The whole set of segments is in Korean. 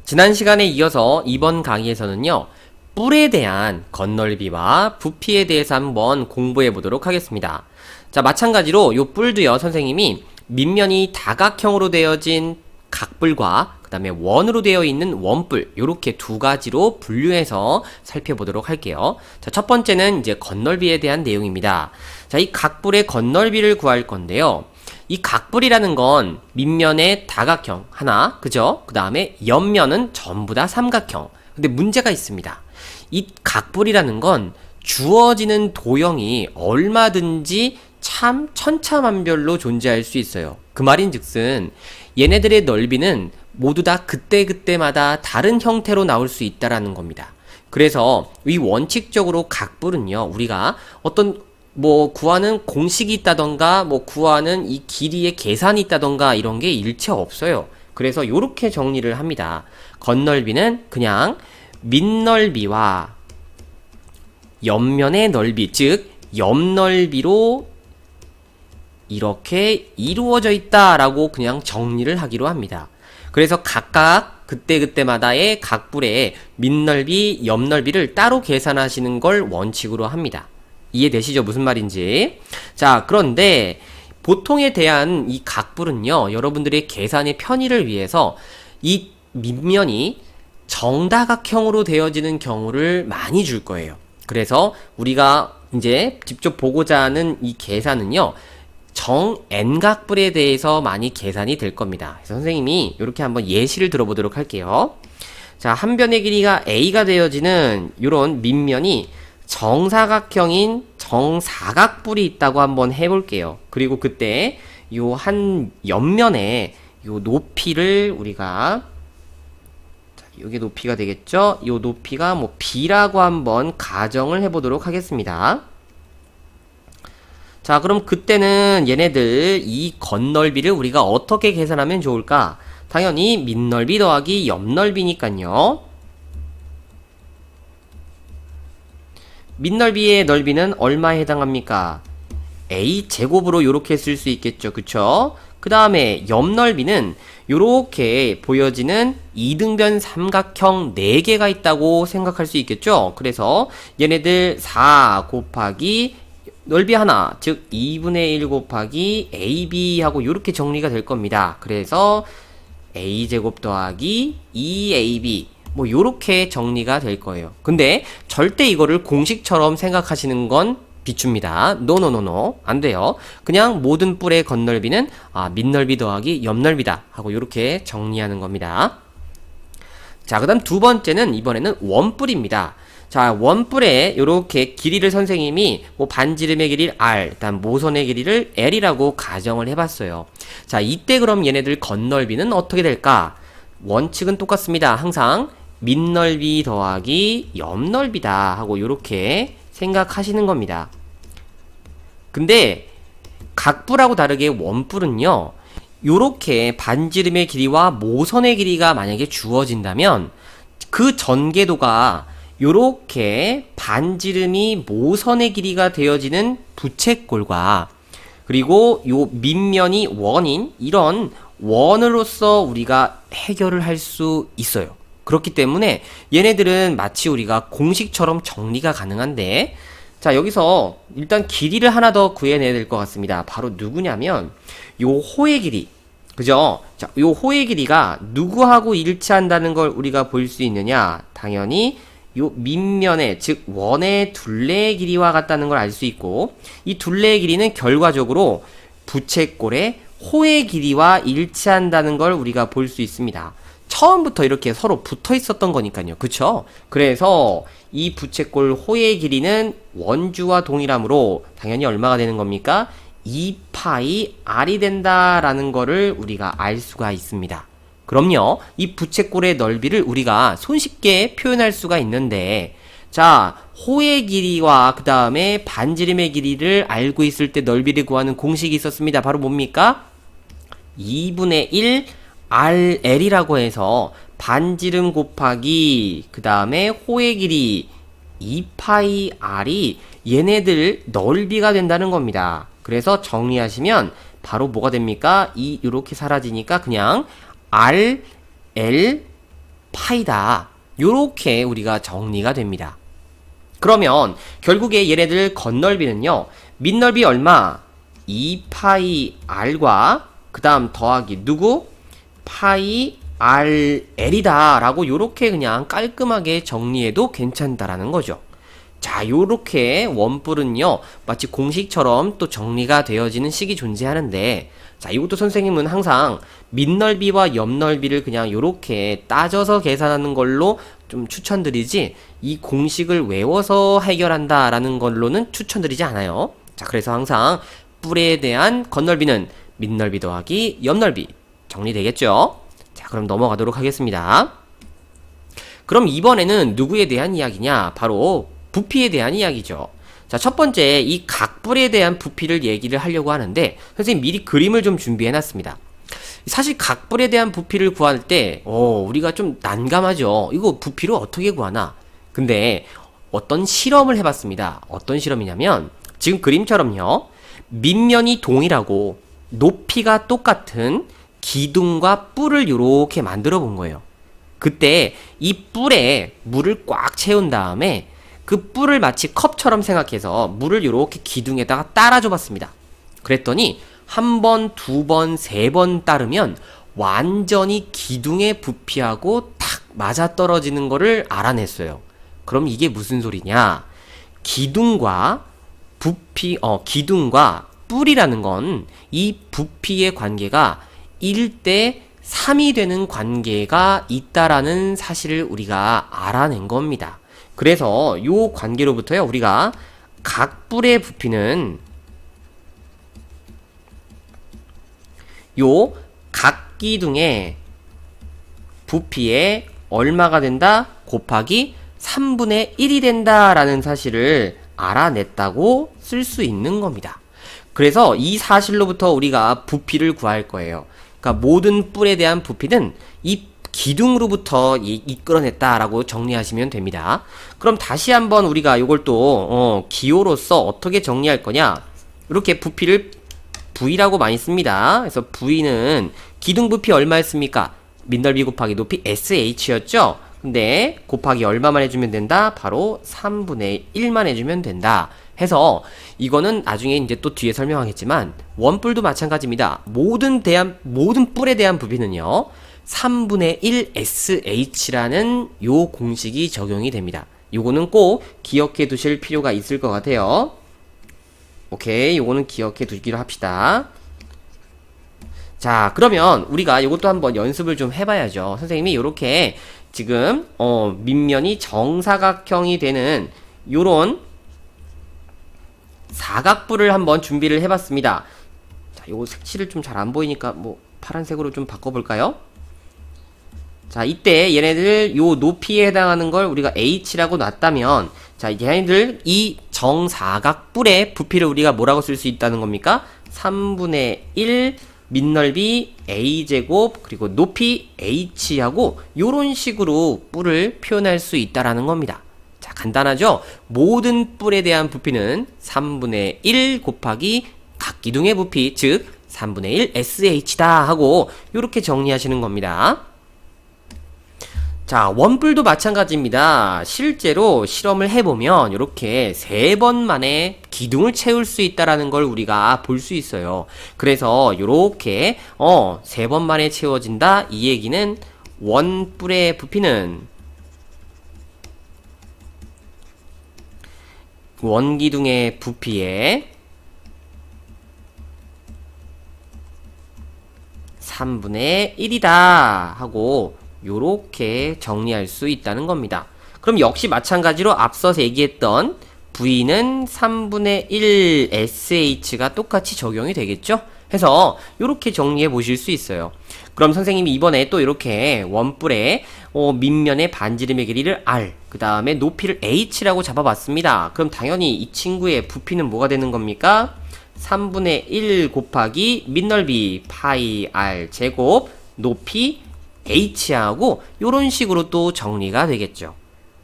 지난 시간에 이어서 이번 강의에서는요, 뿔에 대한 겉넓이와 부피에 대해서 한번 공부해 보도록 하겠습니다. 자, 마찬가지로 요 뿔도요, 선생님이 밑면이 다각형으로 되어진 각뿔과 그 다음에 원으로 되어 있는 원뿔, 요렇게 두 가지로 분류해서 살펴보도록 할게요. 자, 첫 번째는 이제 겉넓이에 대한 내용입니다. 자, 이 각뿔의 겉넓이를 구할 건데요. 이 각뿔이라는 건 밑면의 다각형 하나, 그죠? 그 다음에 옆면은 전부 다 삼각형. 근데 문제가 있습니다. 이 각뿔이라는 건 주어지는 도형이 얼마든지 참 천차만별로 존재할 수 있어요. 그 말인즉슨 얘네들의 넓이는 모두 다 그때그때마다 다른 형태로 나올 수 있다라는 겁니다. 그래서 이 원칙적으로 각뿔은요, 우리가 어떤 구하는 공식이 있다던가 구하는 이 길이의 계산이 있다던가 이런 게 일체 없어요. 그래서 요렇게 정리를 합니다. 겉넓이는 그냥 밑넓이와 옆면의 넓이, 즉 옆넓이로 이렇게 이루어져 있다라고 그냥 정리를 하기로 합니다. 그래서 각각 그때그때마다의 각뿔의 밑넓이, 옆넓이를 따로 계산하시는 걸 원칙으로 합니다. 이해되시죠? 무슨 말인지. 자, 그런데 보통에 대한 이 각뿔은요, 여러분들의 계산의 편의를 위해서 이 밑면이 정다각형으로 되어지는 경우를 많이 줄 거예요. 그래서 우리가 이제 직접 보고자 하는 이 계산은요, 정 n각뿔에 대해서 많이 계산이 될 겁니다. 그래서 선생님이 이렇게 한번 예시를 들어보도록 할게요. 자, 한 변의 길이가 a가 되어지는 이런 밑면이 정사각형인 정사각뿔이 있다고 한번 해볼게요. 그리고 그때 요 한 옆면에 요 높이를 우리가, 자, 요게 높이가 되겠죠? 요 높이가 b라고 한번 가정을 해보도록 하겠습니다. 자, 그럼 그때는 얘네들 이 겉넓이를 우리가 어떻게 계산하면 좋을까? 당연히 밑넓이 더하기 옆넓이니까요. 밑넓이의 넓이는 얼마에 해당합니까? a제곱으로 요렇게 쓸 수 있겠죠. 그쵸? 그 다음에 옆넓이는 요렇게 보여지는 이등변 삼각형 4개가 있다고 생각할 수 있겠죠. 그래서 얘네들 4 곱하기 넓이 하나, 즉 2분의 1 곱하기 ab 하고 요렇게 정리가 될 겁니다. 그래서 a제곱 더하기 2ab 요렇게 정리가 될 거예요. 근데 절대 이거를 공식처럼 생각하시는 건 비춥니다. 노노노노, 안 돼요. 그냥 모든 뿔의 겉넓이는 밑넓이 더하기 옆넓이다 하고 요렇게 정리하는 겁니다. 자, 그 다음 두 번째는 이번에는 원뿔입니다. 자, 원뿔에 요렇게 길이를 선생님이 반지름의 길이를 r, 일단 모선의 길이를 l이라고 가정을 해봤어요. 자, 이때 그럼 얘네들 겉넓이는 어떻게 될까? 원칙은 똑같습니다. 항상 밑넓이 더하기 옆넓이다 하고 요렇게 생각하시는 겁니다. 근데 각뿔하고 다르게 원뿔은요, 요렇게 반지름의 길이와 모선의 길이가 만약에 주어진다면 그 전개도가 요렇게 반지름이 모선의 길이가 되어지는 부채꼴과 그리고 요 밑면이 원인 이런 원으로서 우리가 해결을 할 수 있어요. 그렇기 때문에 얘네들은 마치 우리가 공식처럼 정리가 가능한데, 자, 여기서 일단 길이를 하나 더 구해내야 될 것 같습니다. 바로 누구냐면 요 호의 길이, 그죠? 자, 요 호의 길이가 누구하고 일치한다는 걸 우리가 볼 수 있느냐? 당연히 요 밑면의, 즉 원의 둘레의 길이와 같다는 걸 알 수 있고, 이 둘레의 길이는 결과적으로 부채꼴의 호의 길이와 일치한다는 걸 우리가 볼 수 있습니다. 처음부터 이렇게 서로 붙어 있었던 거니까요. 그쵸? 그래서 이 부채꼴 호의 길이는 원주와 동일하므로 당연히 얼마가 되는 겁니까? 2파이 r이 된다라는 거를 우리가 알 수가 있습니다. 그럼요, 이 부채꼴의 넓이를 우리가 손쉽게 표현할 수가 있는데, 자, 호의 길이와 그 다음에 반지름의 길이를 알고 있을 때 넓이를 구하는 공식이 있었습니다. 바로 뭡니까? 2분의 1 RL이라고 해서 반지름 곱하기 그 다음에 호의 길이 2파이 R이 얘네들 넓이가 된다는 겁니다. 그래서 정리하시면 바로 뭐가 됩니까? 이렇게 사라지니까 그냥 R, L, 파이다. 요렇게 우리가 정리가 됩니다. 그러면 결국에 얘네들 건널비는요. 밑넓이 얼마? 2파이 r과 그 다음 더하기 누구? 파이 rl이다 라고 요렇게 그냥 깔끔하게 정리해도 괜찮다라는 거죠. 자, 요렇게 원뿔은요 마치 공식처럼 또 정리가 되어지는 식이 존재하는데, 자, 이것도 선생님은 항상 밑넓이와 옆넓이를 그냥 요렇게 따져서 계산하는 걸로 좀 추천드리지, 이 공식을 외워서 해결한다 라는 걸로는 추천드리지 않아요. 자, 그래서 항상 뿔에 대한 건넓이는 밑넓이 더하기 옆넓이 정리되겠죠? 자, 그럼 넘어가도록 하겠습니다. 그럼 이번에는 누구에 대한 이야기냐? 바로 부피에 대한 이야기죠. 자, 첫 번째 이 각뿔에 대한 부피를 얘기를 하려고 하는데, 선생님 미리 그림을 좀 준비해 놨습니다. 사실 각뿔에 대한 부피를 구할 때 우리가 좀 난감하죠. 이거 부피를 어떻게 구하나? 근데 어떤 실험을 해봤습니다. 어떤 실험이냐면 지금 그림처럼요, 밑면이 동일하고 높이가 똑같은 기둥과 뿔을 이렇게 만들어 본 거예요. 그때 이 뿔에 물을 꽉 채운 다음에 그 뿔을 마치 컵처럼 생각해서 물을 이렇게 기둥에다가 따라줘 봤습니다. 그랬더니 한 번, 두 번, 세 번 따르면 완전히 기둥의 부피하고 탁 맞아떨어지는 거를 알아냈어요. 그럼 이게 무슨 소리냐? 기둥과 기둥과 뿔이라는 건 이 부피의 관계가 1대 3이 되는 관계가 있다라는 사실을 우리가 알아낸 겁니다. 그래서 이 관계로부터요, 우리가 각 뿔의 부피는 요 각기둥의 부피에 얼마가 된다? 곱하기 3분의 1이 된다라는 사실을 알아냈다고 쓸 수 있는 겁니다. 그래서 이 사실로부터 우리가 부피를 구할 거예요. 그러니까 모든 뿔에 대한 부피는 이 기둥으로부터 이끌어냈다라고 정리하시면 됩니다. 그럼 다시 한번 우리가 이걸 또 기호로서 어떻게 정리할 거냐? 이렇게 부피를 V라고 많이 씁니다. 그래서 V는 기둥 부피 얼마였습니까? 밑넓이 곱하기 높이 SH였죠? 근데 곱하기 얼마만 해주면 된다? 바로 3분의 1만 해주면 된다. 해서 이거는 나중에 이제 또 뒤에 설명하겠지만 원뿔도 마찬가지입니다. 모든 뿔에 대한 부피는요, 3분의 1 SH라는 요 공식이 적용이 됩니다. 요거는 꼭 기억해 두실 필요가 있을 것 같아요. 오케이, 요거는 기억해 두기로 합시다. 자, 그러면 우리가 요것도 한번 연습을 좀 해봐야죠. 선생님이 요렇게 지금 밑면이 정사각형이 되는 요런 사각뿔을 한번 준비를 해봤습니다. 자, 요거 색칠을 좀 잘 안 보이니까 뭐 파란색으로 좀 바꿔볼까요? 자, 이때 얘네들 요 높이에 해당하는 걸 우리가 H라고 놨다면, 자, 얘네들 이 정사각뿔의 부피를 우리가 뭐라고 쓸 수 있다는 겁니까? 3분의 1 밑넓이 A제곱 그리고 높이 H하고 요런 식으로 뿔을 표현할 수 있다라는 겁니다. 자, 간단하죠? 모든 뿔에 대한 부피는 3분의 1 곱하기 각 기둥의 부피, 즉 3분의 1 SH다 하고 요렇게 정리하시는 겁니다. 자, 원뿔도 마찬가지입니다. 실제로 실험을 해보면 이렇게 3번 만에 기둥을 채울 수 있다라는 걸 우리가 볼 수 있어요. 그래서 이렇게 3번 만에 채워진다, 이 얘기는 원뿔의 부피는 원기둥의 부피에 3분의 1이다 하고 요렇게 정리할 수 있다는 겁니다. 그럼 역시 마찬가지로 앞서서 얘기했던 V는 3분의 1 SH가 똑같이 적용이 되겠죠? 해서 요렇게 정리해 보실 수 있어요. 그럼 선생님이 이번에 또 이렇게 원뿔의 밑면의 반지름의 길이를 R, 그 다음에 높이를 H라고 잡아봤습니다. 그럼 당연히 이 친구의 부피는 뭐가 되는 겁니까? 3분의 1 곱하기 밑넓이 파이 R 제곱 높이 H하고 요런 식으로 또 정리가 되겠죠.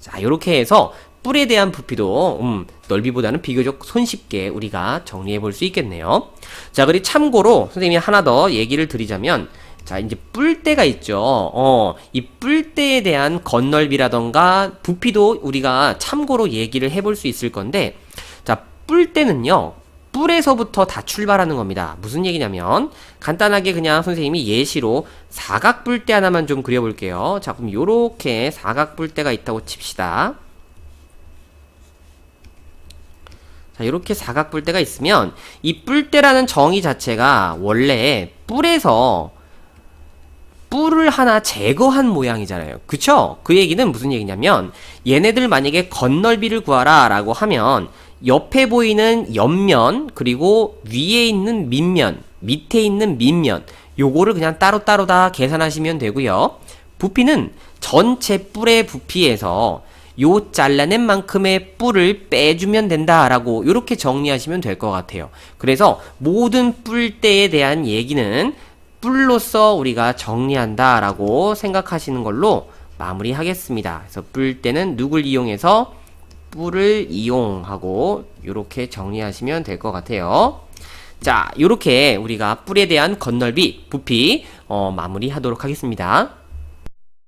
자, 요렇게 해서 뿔에 대한 부피도 넓이보다는 비교적 손쉽게 우리가 정리해 볼 수 있겠네요. 자, 그리고 참고로 선생님이 하나 더 얘기를 드리자면 자, 이제 뿔대가 있죠. 이 뿔대에 대한 건널비라던가 부피도 우리가 참고로 얘기를 해볼 수 있을 건데, 자, 뿔대는요, 뿔에서부터 다 출발하는 겁니다. 무슨 얘기냐면, 간단하게 그냥 선생님이 예시로 사각뿔대 하나만 좀 그려볼게요. 자, 그럼 요렇게 사각뿔대가 있다고 칩시다. 자, 이렇게 사각뿔대가 있으면 이 뿔대라는 정의 자체가 원래 뿔을 하나 제거한 모양이잖아요. 그쵸? 그 얘기는 무슨 얘기냐면 얘네들 만약에 건널비를 구하라 라고 하면 옆에 보이는 옆면 그리고 위에 있는 밑면 밑에 있는 밑면 요거를 그냥 따로따로 다 계산하시면 되고요. 부피는 전체 뿔의 부피에서 요 잘라낸 만큼의 뿔을 빼주면 된다라고 이렇게 정리하시면 될 것 같아요. 그래서 모든 뿔대에 대한 얘기는 뿔로서 우리가 정리한다라고 생각하시는 걸로 마무리하겠습니다. 그래서 뿔대는 누굴 이용해서 뿔을 이용하고 이렇게 정리하시면 될 것 같아요. 자, 이렇게 우리가 뿔에 대한 건널비, 부피 마무리하도록 하겠습니다.